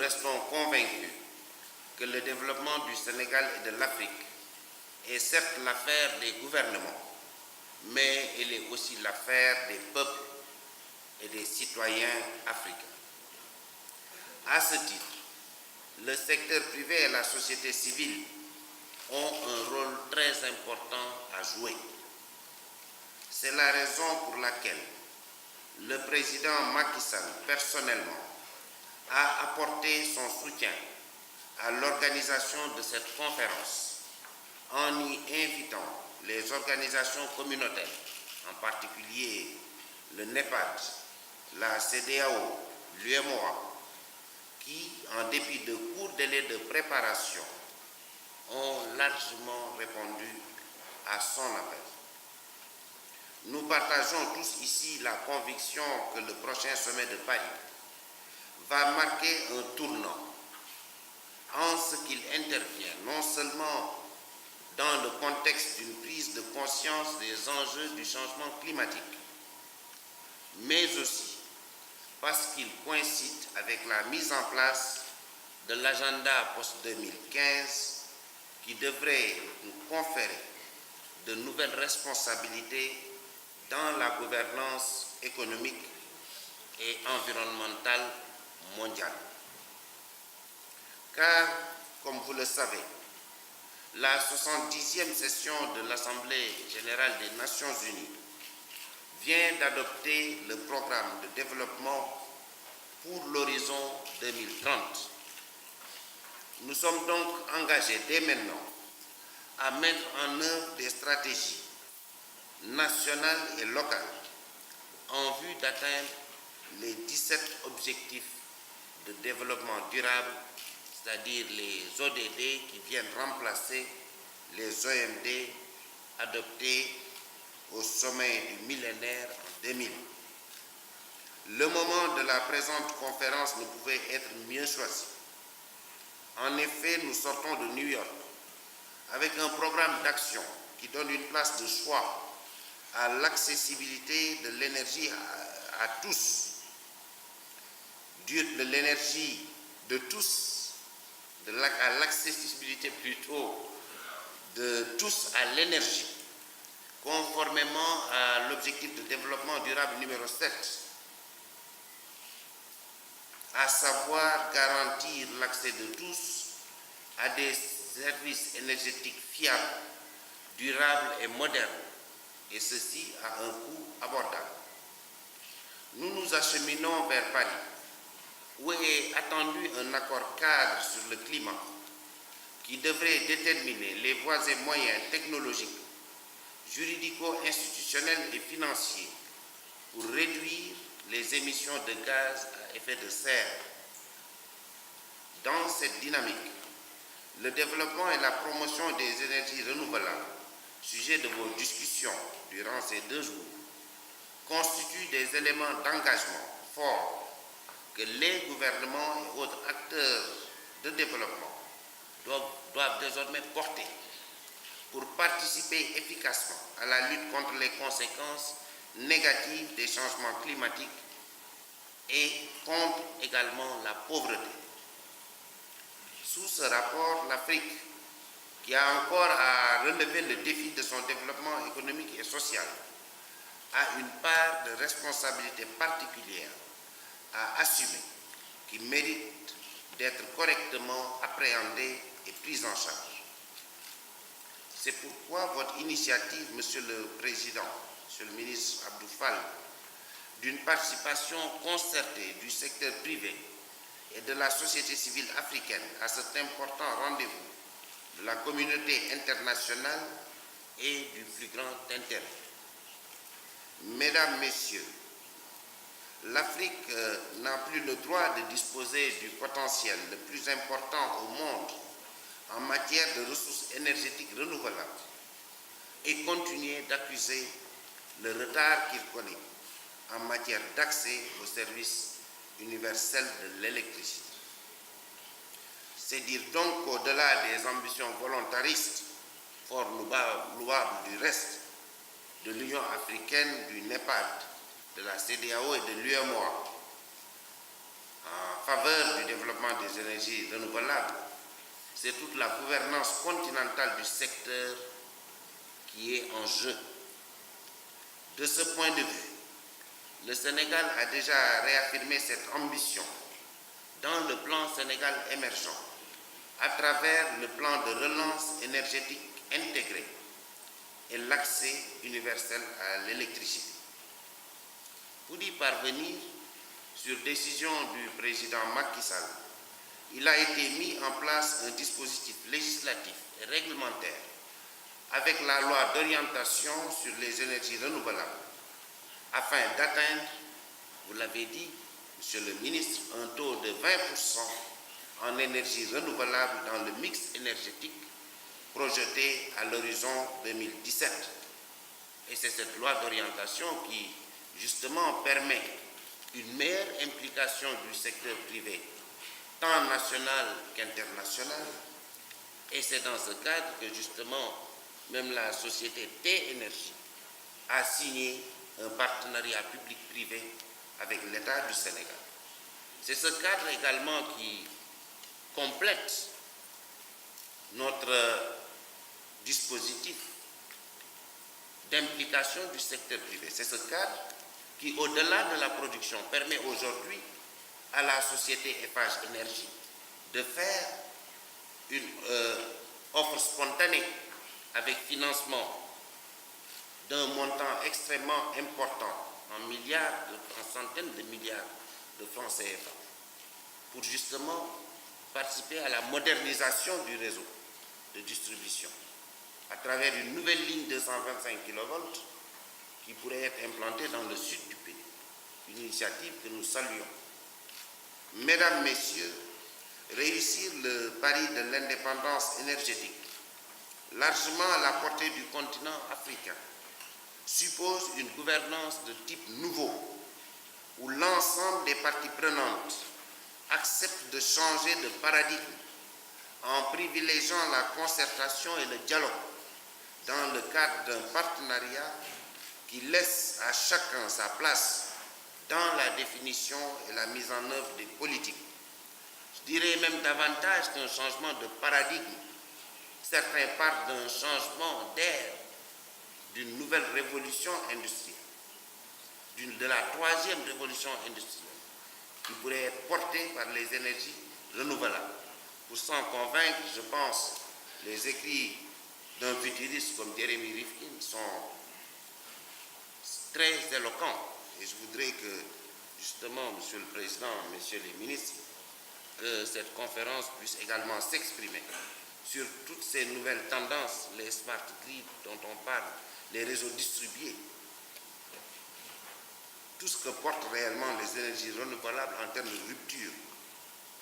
restons convaincus que le développement du Sénégal et de l'Afrique est certes l'affaire des gouvernements, mais elle est aussi l'affaire des peuples et des citoyens africains. À ce titre, le secteur privé et la société civile ont un rôle très important à jouer. C'est la raison pour laquelle le président Macky Sall, personnellement, a apporté son soutien à l'organisation de cette conférence en y invitant les organisations communautaires, en particulier le NEPAD, la CEDEAO, l'UEMOA, qui, en dépit de courts délais de préparation, ont largement répondu à son appel. Nous partageons tous ici la conviction que le prochain sommet de Paris va marquer un tournant en ce qu'il intervient non seulement dans le contexte d'une prise de conscience des enjeux du changement climatique, mais aussi parce qu'il coïncide avec la mise en place de l'agenda post-2015 qui devrait nous conférer de nouvelles responsabilités dans la gouvernance économique et environnementale mondiale. Car, comme vous le savez, la 70e session de l'Assemblée générale des Nations unies vient d'adopter le programme de développement pour l'horizon 2030. Nous sommes donc engagés dès maintenant à mettre en œuvre des stratégies nationales et locales en vue d'atteindre les 17 objectifs de développement durable, c'est-à-dire les ODD qui viennent remplacer les OMD adoptés au sommet du millénaire en 2000. Le moment de la présente conférence ne pouvait être mieux choisi. En effet, nous sortons de New York avec un programme d'action qui donne une place de choix à l'accessibilité de l'énergie à tous, de l'énergie de tous, à l'accessibilité plutôt de tous à l'énergie, conformément à l'objectif de développement durable numéro 7, à savoir garantir l'accès de tous à des services énergétiques fiables, durables et modernes, et ceci à un coût abordable. Nous nous acheminons vers Paris, où est attendu un accord cadre sur le climat qui devrait déterminer les voies et moyens technologiques, juridico-institutionnels et financiers pour réduire les émissions de gaz à effet de serre. Dans cette dynamique, le développement et la promotion des énergies renouvelables, sujet de vos discussions durant ces 2 jours, constituent des éléments d'engagement forts que les gouvernements et autres acteurs de développement doivent désormais porter pour participer efficacement à la lutte contre les conséquences négatives des changements climatiques et contre également la pauvreté. Sous ce rapport, l'Afrique, qui a encore à relever le défi de son développement économique et social, a une part de responsabilité particulière à assumer qui mérite d'être correctement appréhendée et prise en charge. C'est pourquoi votre initiative, Monsieur le Président, Monsieur le ministre Abdou Fall, d'une participation concertée du secteur privé et de la société civile africaine à cet important rendez-vous de la communauté internationale est du plus grand intérêt. Mesdames, Messieurs, l'Afrique n'a plus le droit de disposer du potentiel le plus important au monde en matière de ressources énergétiques renouvelables et continuer d'accuser le retard qu'il connaît en matière d'accès aux services universels de l'électricité. C'est dire donc qu'au-delà des ambitions volontaristes, fort louables du reste, de l'Union africaine, du NEPAD, de la CEDEAO et de l'UEMOA, faveur du développement des énergies renouvelables, c'est toute la gouvernance continentale du secteur qui est en jeu. De ce point de vue, le Sénégal a déjà réaffirmé cette ambition dans le plan Sénégal émergent, à travers le plan de relance énergétique intégré et l'accès universel à l'électricité. Pour y parvenir, sur décision du président Macky Sall, il a été mis en place un dispositif législatif et réglementaire avec la loi d'orientation sur les énergies renouvelables, afin d'atteindre, vous l'avez dit, Monsieur le ministre, un taux de 20% en énergie renouvelable dans le mix énergétique projeté à l'horizon 2017. Et c'est cette loi d'orientation qui, justement, permet une meilleure implication du secteur privé, tant national qu'international. Et c'est dans ce cadre que, justement, même la société T-Énergie a signé un partenariat public-privé avec l'État du Sénégal. C'est ce cadre également qui complète notre dispositif d'implication du secteur privé. C'est ce cadre qui, au-delà de la production, permet aujourd'hui à la société Eiffage Énergie de faire une offre spontanée avec financement d'un montant extrêmement important, en centaines de milliards de francs CFA, pour justement participer à la modernisation du réseau de distribution à travers une nouvelle ligne de 125 kV qui pourrait être implantée dans le sud du pays. Une initiative que nous saluons. Mesdames, Messieurs, réussir le pari de l'indépendance énergétique, largement à la portée du continent africain, suppose une gouvernance de type nouveau, où l'ensemble des parties prenantes acceptent de changer de paradigme en privilégiant la concertation et le dialogue dans le cadre d'un partenariat qui laisse à chacun sa place dans la définition et la mise en œuvre des politiques. Je dirais même davantage qu'un changement de paradigme. Certains parlent d'un changement d'air, d'une nouvelle révolution industrielle, de la troisième révolution industrielle, qui pourrait être portée par les énergies renouvelables. Pour s'en convaincre, je pense, les écrits d'un futuriste comme Jeremy Rifkin sont très éloquents. Et je voudrais que, justement, Monsieur le Président, Messieurs les ministres, que cette conférence puisse également s'exprimer sur toutes ces nouvelles tendances, les smart grids dont on parle, les réseaux distribués, tout ce que portent réellement les énergies renouvelables en termes de rupture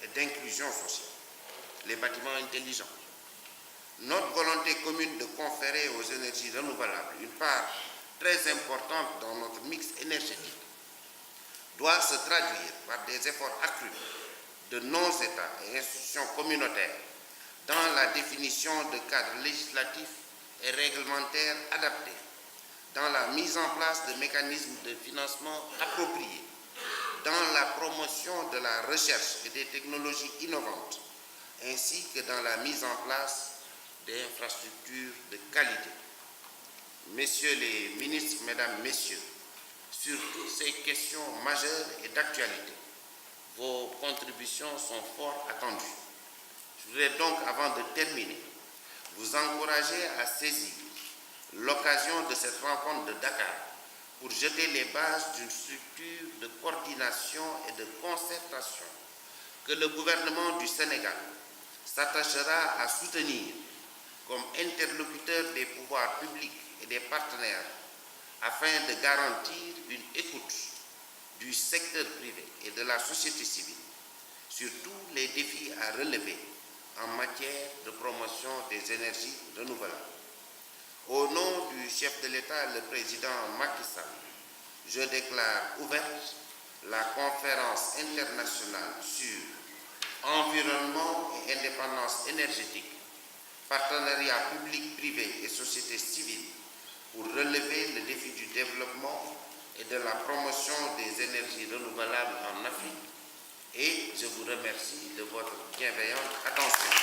et d'inclusion sociale, les bâtiments intelligents. Notre volonté commune de conférer aux énergies renouvelables une part très importante dans notre mix énergétique doit se traduire par des efforts accrus de nos États et institutions communautaires dans la définition de cadres législatifs et réglementaires adaptés, dans la mise en place de mécanismes de financement appropriés, dans la promotion de la recherche et des technologies innovantes, ainsi que dans la mise en place d'infrastructures de qualité. Messieurs les ministres, Mesdames, Messieurs, sur toutes ces questions majeures et d'actualité, vos contributions sont fort attendues. Je voudrais donc, avant de terminer, vous encourager à saisir l'occasion de cette rencontre de Dakar pour jeter les bases d'une structure de coordination et de concertation que le gouvernement du Sénégal s'attachera à soutenir comme interlocuteur des pouvoirs publics et des partenaires afin de garantir une écoute du secteur privé et de la société civile sur tous les défis à relever en matière de promotion des énergies renouvelables. Au nom du chef de l'État, le président Macky Sall, je déclare ouverte la conférence internationale sur environnement et indépendance énergétique, partenariat public-privé et société civile pour relever le défi du développement et de la promotion des énergies renouvelables en Afrique et je vous remercie de votre bienveillante attention.